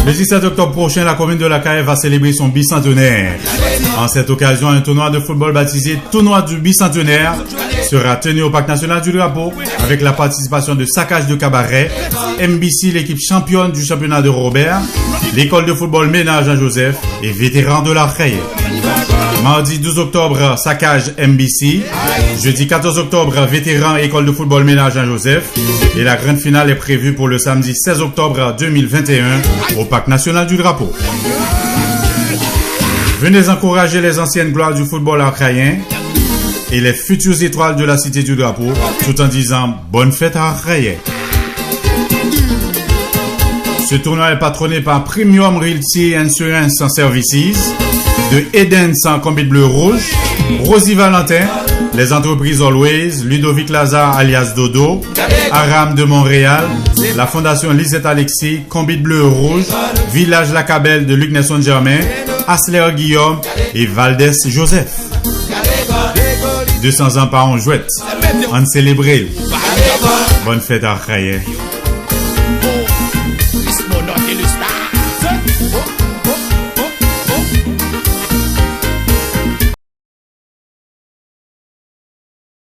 Le 17 octobre prochain, la commune de La Caille va célébrer son bicentenaire. En cette occasion, un tournoi de football baptisé Tournoi du bicentenaire sera tenu au Parc national du Drapeau avec la participation de Saccage de Cabaret, MBC, l'équipe championne du championnat de Robert, l'école de football Ménage Jean-Joseph et vétérans de la Caille. Mardi 12 octobre, Saccage MBC. Jeudi 14 octobre, vétérans école de football Ménage Jean-Joseph. Et la grande finale est prévue pour le samedi 16 octobre 2021 au Parc national du Drapeau. Venez encourager les anciennes gloires du football arcaïen et les futures étoiles de la cité du Drapeau tout en disant bonne fête à Arcaïen. Ce tournoi est patronné par Premium Realty Insurance Services, de Eden sans combi bleu rouge, Rosie Valentin, les entreprises Always, Ludovic Lazare alias Dodo, Aram de Montréal, la fondation Lisette Alexis, combi bleu rouge, Village La Cabelle de Luc Nesson Germain, Asler Guillaume et Valdès Joseph. 200 ans par an jouette, on célèbre. Bonne fête à Arcaïen. This monarchy is